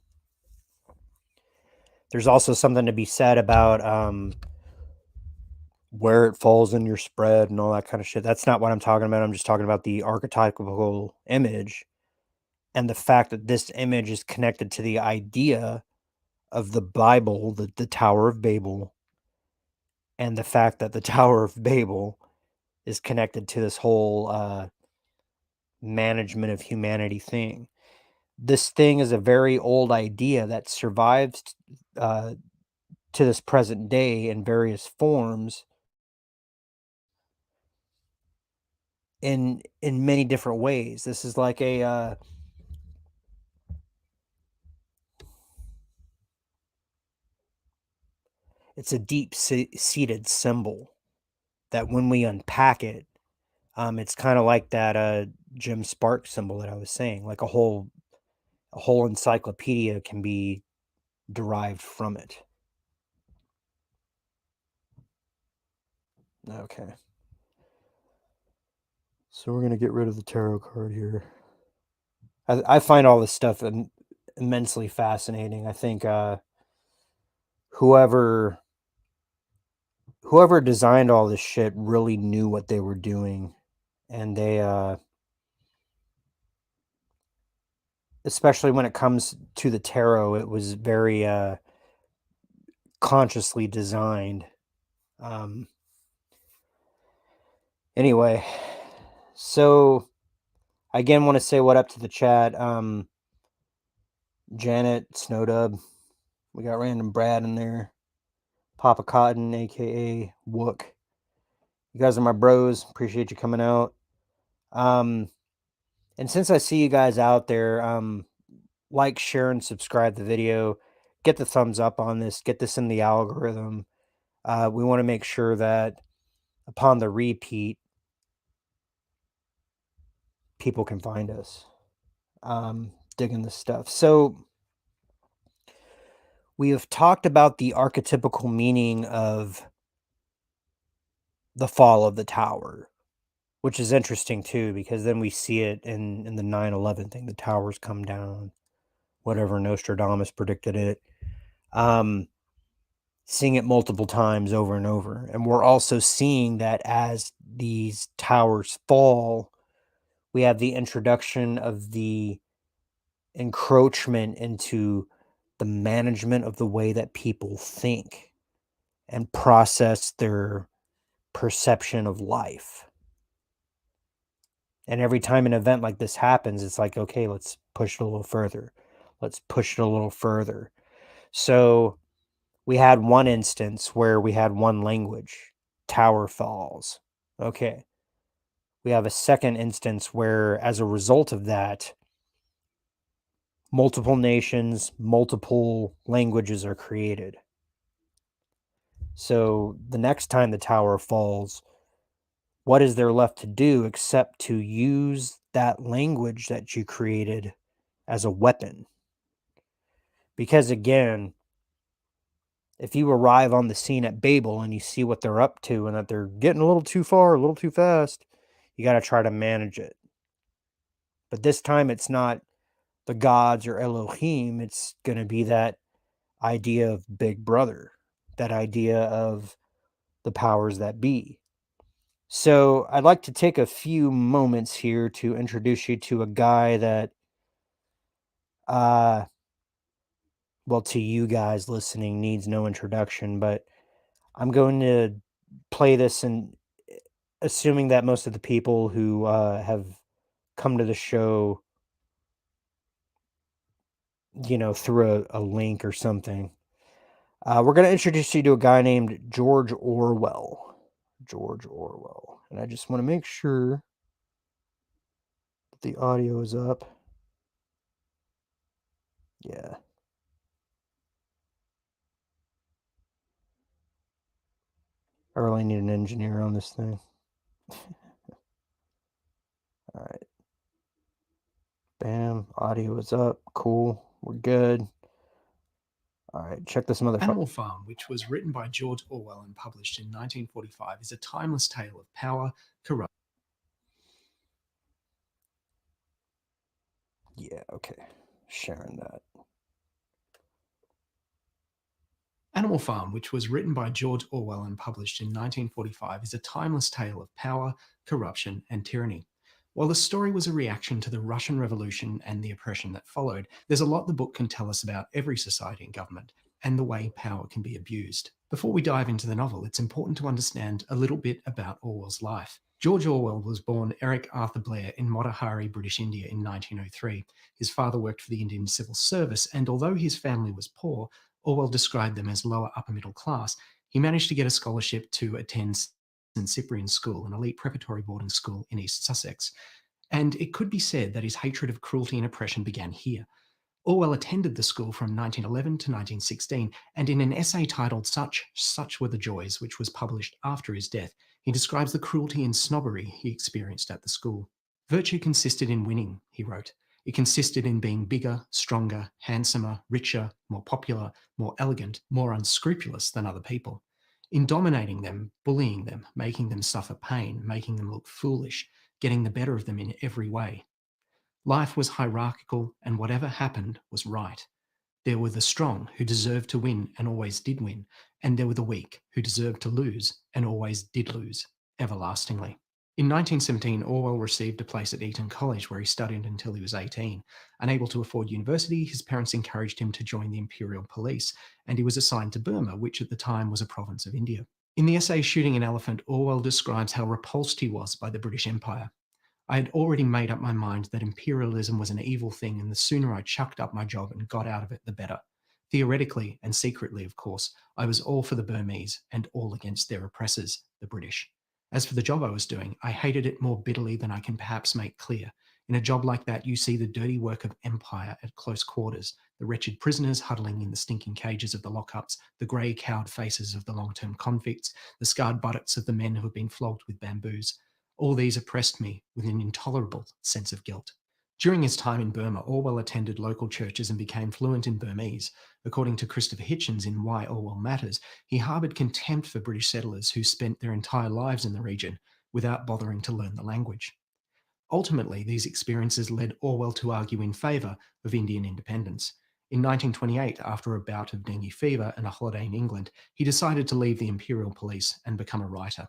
there's also something to be said about where it falls in your spread and all that kind of shit. That's not what I'm talking about. I'm just talking about the archetypical image and the fact that this image is connected to the idea of the Bible, the Tower of Babel, and the fact that the Tower of Babel is connected to this whole management of humanity thing. This thing is a very old idea that survives uh, to this present day in various forms in many different ways. This is like it's a deep seated symbol that when we unpack it, it's kind of like that Jim Sparks symbol that I was saying. Like a whole encyclopedia can be derived from it. Okay. So we're gonna get rid of the tarot card here. I find all this stuff immensely fascinating. I think whoever designed all this shit really knew what they were doing, and they especially when it comes to the tarot, it was very consciously designed. Anyway, so I again want to say what up to the chat. Janet, Snowdub, we got Random Brad in there, Papa Cotton, aka Wook, You guys are my bros. Appreciate you coming out. And since I see you guys out there, like, share, and subscribe the video. Get the thumbs up on this. Get this in the algorithm. We want to make sure that upon the repeat, people can find us digging this stuff. So we have talked about the archetypical meaning of the fall of the tower, which is interesting too, because then we see it in the 9/11 thing. The towers come down, whatever Nostradamus predicted it. Seeing it multiple times over and over. And we're also seeing that as these towers fall, we have the introduction of the encroachment into the management of the way that people think and process their perception of life. And every time an event like this happens, it's like, okay, let's push it a little further. Let's push it a little further. So we had one instance where we had one language, tower falls. Okay. We have a second instance where, as a result of that, multiple nations, multiple languages are created. So the next time the tower falls, what is there left to do except to use that language that you created as a weapon? Because again, if you arrive on the scene at Babel and you see what they're up to and that they're getting a little too far, a little too fast, you got to try to manage it. But this time it's not the gods or Elohim. It's going to be that idea of Big Brother, that idea of the powers that be. So I'd like to take a few moments here to introduce you to a guy that, well, to you guys listening, needs no introduction, but I'm going to play this, and assuming that most of the people who have come to the show, through a link or something, we're going to introduce you to a guy named George Orwell. George Orwell. And I just want to make sure that the audio is up. Yeah. I really need an engineer on this thing. All right. Bam. Audio is up. Cool. We're good. All right. Check this motherfucker. Animal Farm, which was written by George Orwell and published in 1945, is a timeless tale of power, corruption. Yeah, okay. Sharing that. Animal Farm, which was written by George Orwell and published in 1945, is a timeless tale of power, corruption, and tyranny. While the story was a reaction to the Russian Revolution and the oppression that followed, there's a lot the book can tell us about every society and government and the way power can be abused. Before we dive into the novel, it's important to understand a little bit about Orwell's life. George Orwell was born Eric Arthur Blair in Motihari, British India in 1903. His father worked for the Indian Civil Service, and although his family was poor, Orwell described them as lower upper middle class. He managed to get a scholarship to attend St Cyprian's School, an elite preparatory boarding school in East Sussex. And it could be said that his hatred of cruelty and oppression began here. Orwell attended the school from 1911 to 1916, and in an essay titled Such Were the Joys, which was published after his death, he describes the cruelty and snobbery he experienced at the school. Virtue consisted in winning, he wrote. It consisted in being bigger, stronger, handsomer, richer, more popular, more elegant, more unscrupulous than other people. In dominating them, bullying them, making them suffer pain, making them look foolish, getting the better of them in every way. Life was hierarchical, and whatever happened was right. There were the strong who deserved to win and always did win, and there were the weak who deserved to lose and always did lose, everlastingly. In 1917, Orwell received a place at Eton College where he studied until he was 18. Unable to afford university, his parents encouraged him to join the Imperial Police, and he was assigned to Burma, which at the time was a province of India. In the essay Shooting an Elephant, Orwell describes how repulsed he was by the British Empire. I had already made up my mind that imperialism was an evil thing, and the sooner I chucked up my job and got out of it, the better. Theoretically and secretly, of course, I was all for the Burmese and all against their oppressors, the British. As for the job I was doing, I hated it more bitterly than I can perhaps make clear. In a job like that, you see the dirty work of empire at close quarters, the wretched prisoners huddling in the stinking cages of the lockups, the grey, cowed faces of the long-term convicts, the scarred buttocks of the men who have been flogged with bamboos. All these oppressed me with an intolerable sense of guilt. During his time in Burma, Orwell attended local churches and became fluent in Burmese. According to Christopher Hitchens in Why Orwell Matters, he harboured contempt for British settlers who spent their entire lives in the region without bothering to learn the language. Ultimately, these experiences led Orwell to argue in favour of Indian independence. In 1928, after a bout of dengue fever and a holiday in England, he decided to leave the Imperial Police and become a writer.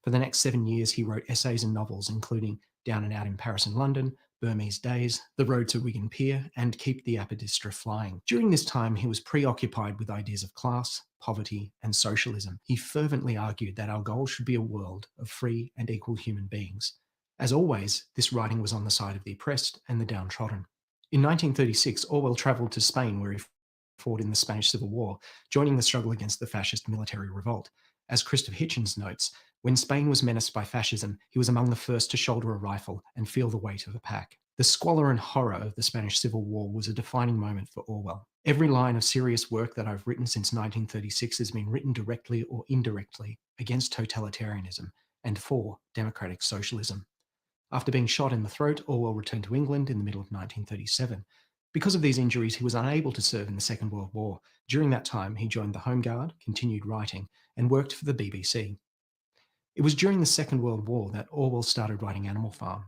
For the next 7 years, he wrote essays and novels, including Down and Out in Paris and London, Burmese Days, The Road to Wigan Pier, and Keep the Apodistra Flying. During this time, he was preoccupied with ideas of class, poverty, and socialism. He fervently argued that our goal should be a world of free and equal human beings. As always, this writing was on the side of the oppressed and the downtrodden. In 1936, Orwell travelled to Spain, where he fought in the Spanish Civil War, joining the struggle against the fascist military revolt. As Christopher Hitchens notes, when Spain was menaced by fascism, he was among the first to shoulder a rifle and feel the weight of a pack. The squalor and horror of the Spanish Civil War was a defining moment for Orwell. Every line of serious work that I've written since 1936 has been written directly or indirectly against totalitarianism and for democratic socialism. After being shot in the throat, Orwell returned to England in the middle of 1937. Because of these injuries, he was unable to serve in the Second World War. During that time, he joined the Home Guard, continued writing, and worked for the BBC. It was during the Second World War that Orwell started writing Animal Farm.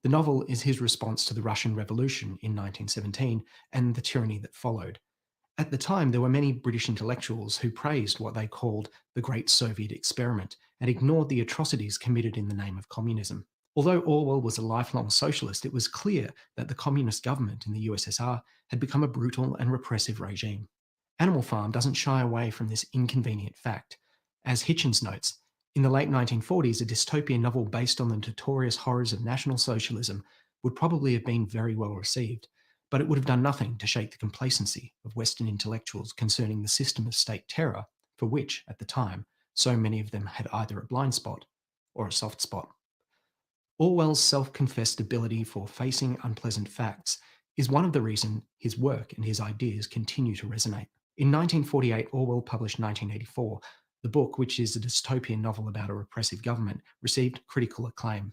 The novel is his response to the Russian Revolution in 1917 and the tyranny that followed. At the time, there were many British intellectuals who praised what they called the Great Soviet Experiment and ignored the atrocities committed in the name of communism. Although Orwell was a lifelong socialist, it was clear that the communist government in the USSR had become a brutal and repressive regime. Animal Farm doesn't shy away from this inconvenient fact. As Hitchens notes, in the late 1940s, a dystopian novel based on the notorious horrors of National Socialism would probably have been very well received, but it would have done nothing to shake the complacency of Western intellectuals concerning the system of state terror, for which, at the time, so many of them had either a blind spot or a soft spot. Orwell's self-confessed ability for facing unpleasant facts is one of the reasons his work and his ideas continue to resonate. In 1948, Orwell published 1984. The book, which is a dystopian novel about a repressive government, received critical acclaim.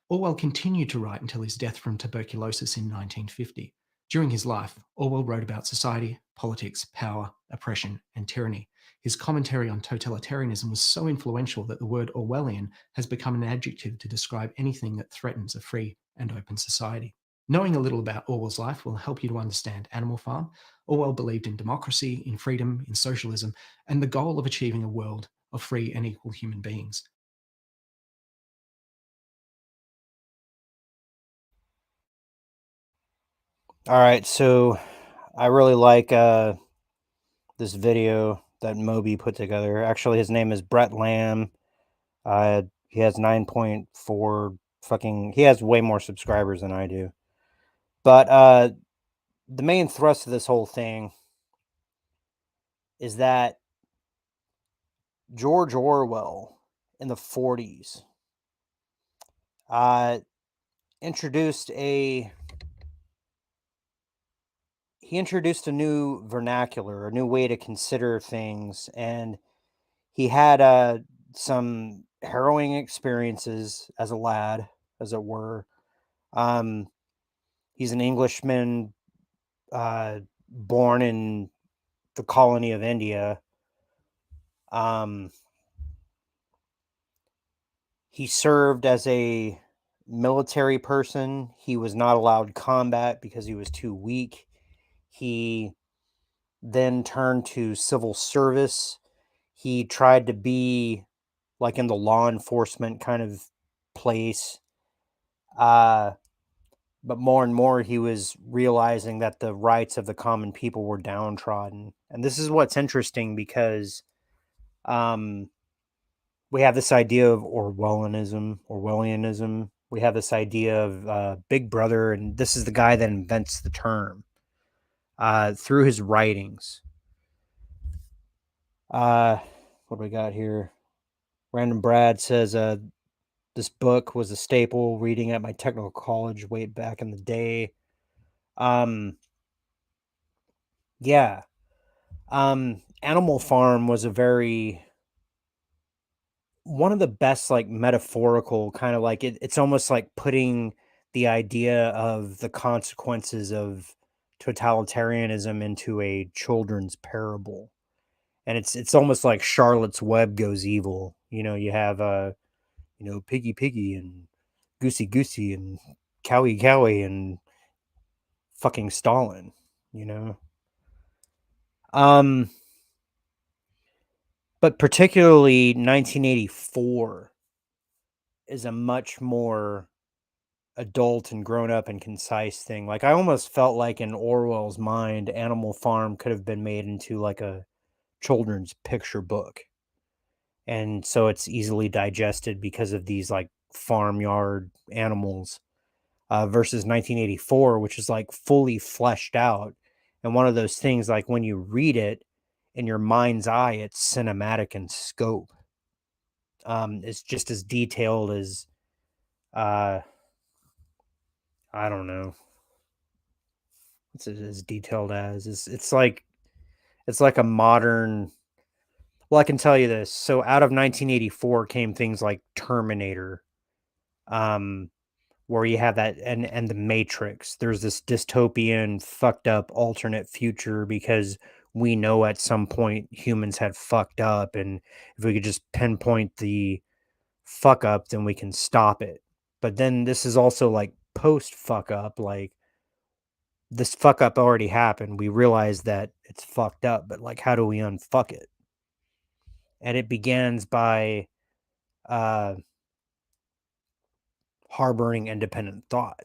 Orwell continued to write until his death from tuberculosis in 1950. During his life, Orwell wrote about society, politics, power, oppression, and tyranny. His commentary on totalitarianism was so influential that the word Orwellian has become an adjective to describe anything that threatens a free and open society. Knowing a little about Orwell's life will help you to understand Animal Farm. Orwell believed in democracy, in freedom, in socialism, and the goal of achieving a world of free and equal human beings. All right, so I really like this video that Moby put together. Actually, his name is Brett Lamb. He has 9.4 fucking... He has way more subscribers than I do. But the main thrust of this whole thing is that George Orwell in the 40s introduced a new vernacular, a new way to consider things, and he had some harrowing experiences as a lad, as it were. He's an Englishman born in the colony of India. He served as a military person. He was not allowed combat because he was too weak. He then turned to civil service. He tried to be like in the law enforcement kind of place. But more and more he was realizing that the rights of the common people were downtrodden. And this is what's interesting because we have this idea of Orwellianism. We have this idea of Big Brother, and this is the guy that invents the term through his writings. What do we got here? Random Brad says, this book was a staple reading at my technical college way back in the day. Yeah. Animal Farm was one of the best, like, metaphorical kind of like it's almost like putting the idea of the consequences of totalitarianism into a children's parable. And it's almost like Charlotte's Web goes evil. You have Piggy Piggy and Goosey Goosey and Cowie Cowie and fucking Stalin, you know. But particularly 1984 is a much more adult and grown up and concise thing. Like, I almost felt like in Orwell's mind, Animal Farm could have been made into like a children's picture book. And so it's easily digested because of these like farmyard animals, versus 1984, which is like fully fleshed out. And one of those things, like when you read it in your mind's eye, it's cinematic in scope. It's just as detailed as, I don't know. It's as detailed as it's like a modern. Well, I can tell you this. So out of 1984 came things like Terminator, where you have that, and the Matrix. There's this dystopian, fucked up alternate future because we know at some point humans had fucked up, and if we could just pinpoint the fuck up, then we can stop it. But then this is also like post fuck up, like this fuck up already happened. We realize that it's fucked up, but like, how do we unfuck it? And it begins by harboring independent thought,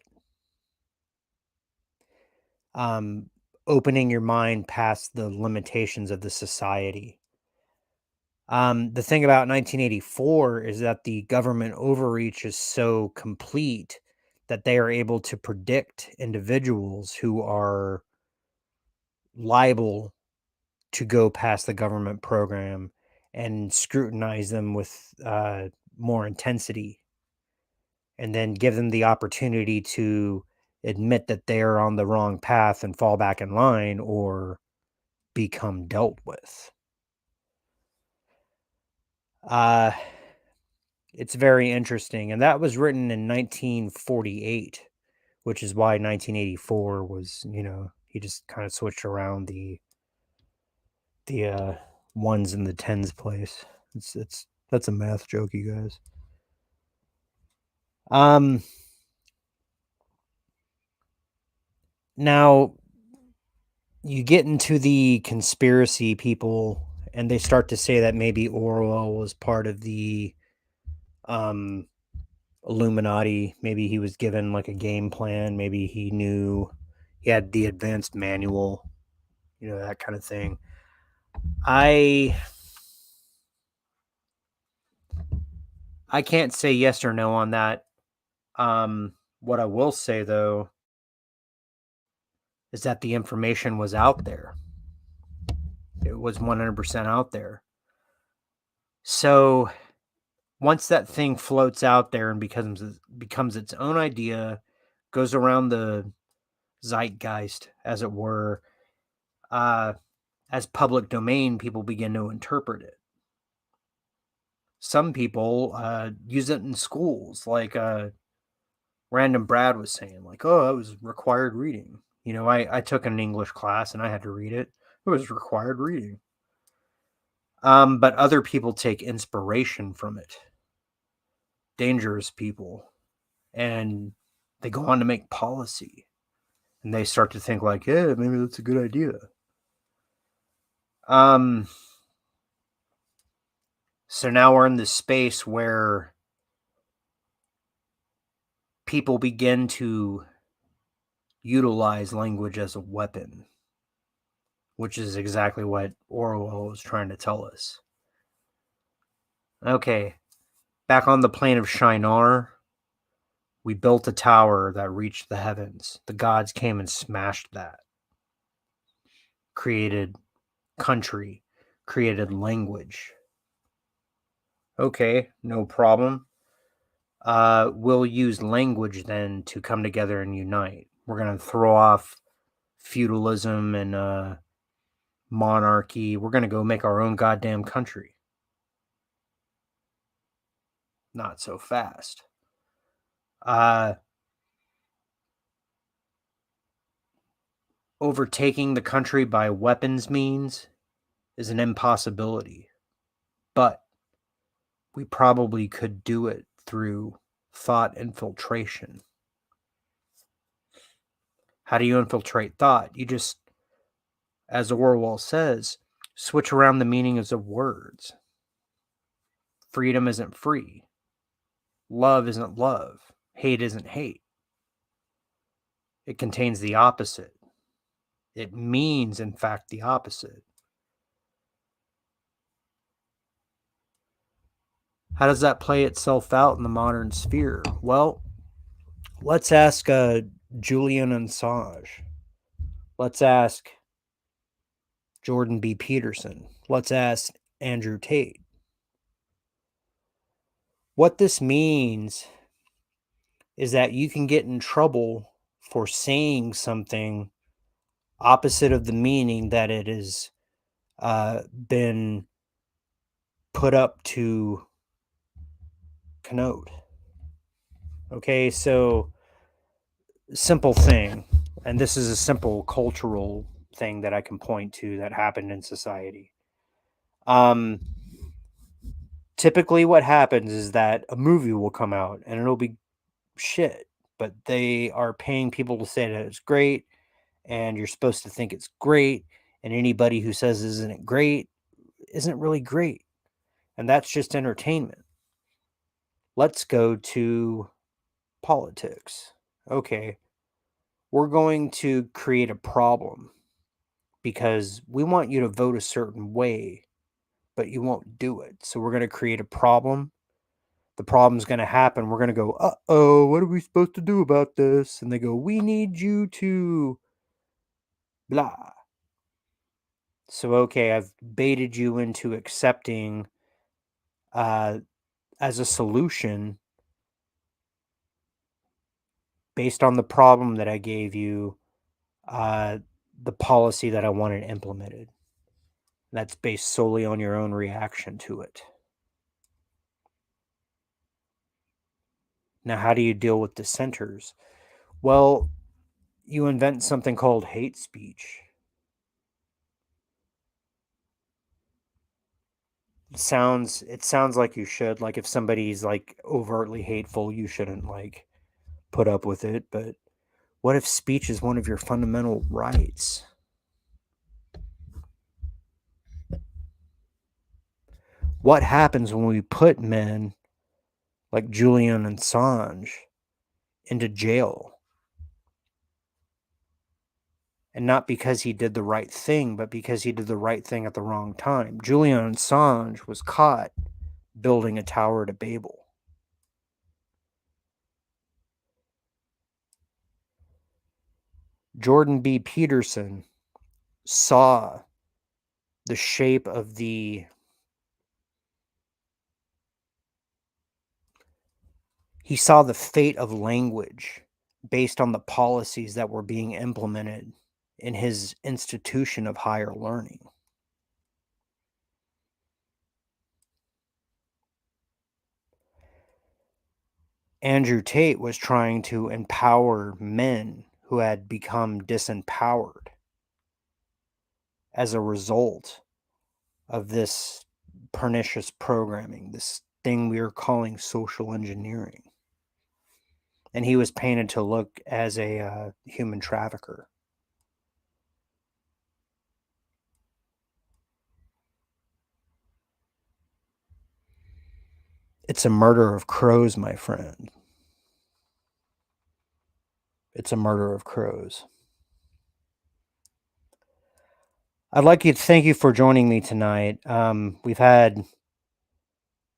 opening your mind past the limitations of the society. The thing about 1984 is that the government overreach is so complete that they are able to predict individuals who are liable to go past the government program and scrutinize them with more intensity, and then give them the opportunity to admit that they are on the wrong path and fall back in line or become dealt with. It's very interesting. And that was written in 1948, which is why 1984 was, he just kind of switched around the ones and the tens place. That's a math joke, you guys. Now you get into the conspiracy people, and they start to say that maybe Orwell was part of the Illuminati. Maybe he was given like a game plan. Maybe he knew he had the advanced manual, that kind of thing. I can't say yes or no on that. What I will say, though, is that the information was out there. It was 100% out there. So once that thing floats out there and becomes its own idea, goes around the zeitgeist, as it were, as public domain, people begin to interpret it. Some people use it in schools, like Random Brad was saying, like, oh, that was required reading. I took an English class and I had to read it. It was required reading. But other people take inspiration from it. Dangerous people. And they go on to make policy. And they start to think like, yeah, maybe that's a good idea. So now we're in this space where people begin to utilize language as a weapon, which is exactly what Orwell was trying to tell us. Okay, back on the plane of Shinar, we built a tower that reached the heavens. The gods came and smashed that. Created country, created language. Okay, no problem. We'll use language then to come together and unite. We're going to throw off feudalism and monarchy. We're going to go make our own goddamn country. Not so fast. Overtaking the country by weapons means is an impossibility. But we probably could do it through thought infiltration. How do you infiltrate thought? You just, as Orwell says, switch around the meanings of words. Freedom isn't free. Love isn't love. Hate isn't hate. It contains the opposite. It means, in fact, the opposite. How does that play itself out in the modern sphere? Well, let's ask Julian Assange. Let's ask Jordan B. Peterson. Let's ask Andrew Tate. What this means is that you can get in trouble for saying something opposite of the meaning that it has been put up to connote. Okay, so simple thing, and this is a simple cultural thing that I can point to that happened in society. Typically what happens is that a movie will come out and it'll be shit, but they are paying people to say that it's great, and you're supposed to think it's great, and anybody who says isn't it great isn't really great, and that's just entertainment. Let's go to politics. Okay, we're going to create a problem because we want you to vote a certain way, but you won't do it. So we're going to create a problem. The problem's going to happen. We're going to go, uh-oh, what are we supposed to do about this? And they go, we need you to blah. So, okay, I've baited you into accepting as a solution based on the problem that I gave you, the policy that I wanted implemented. That's based solely on your own reaction to it. Now, how do you deal with dissenters? Well, you invent something called hate speech. It sounds like you should. Like, if somebody's like overtly hateful, you shouldn't like put up with it. But what if speech is one of your fundamental rights? What happens when we put men like Julian Assange into jail? And not because he did the right thing, but because he did the right thing at the wrong time. Julian Assange was caught building a tower to Babel. Jordan B. Peterson saw the shape of he saw the fate of language based on the policies that were being implemented in his institution of higher learning. Andrew Tate was trying to empower men who had become disempowered as a result of this pernicious programming, this thing we are calling social engineering. And he was painted to look as a human trafficker. It's a murder of crows, my friend. It's a murder of crows. I'd like to thank you for joining me tonight. We've had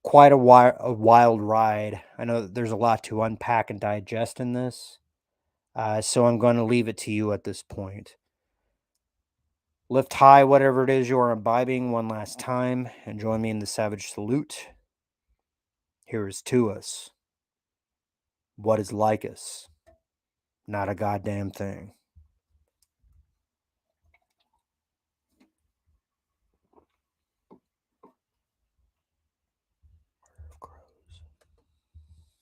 quite a wild ride. I know that there's a lot to unpack and digest in this. So I'm going to leave it to you at this point. Lift high whatever it is you're imbibing one last time, and join me in the savage salute. Here is to us. What is like us? Not a goddamn thing.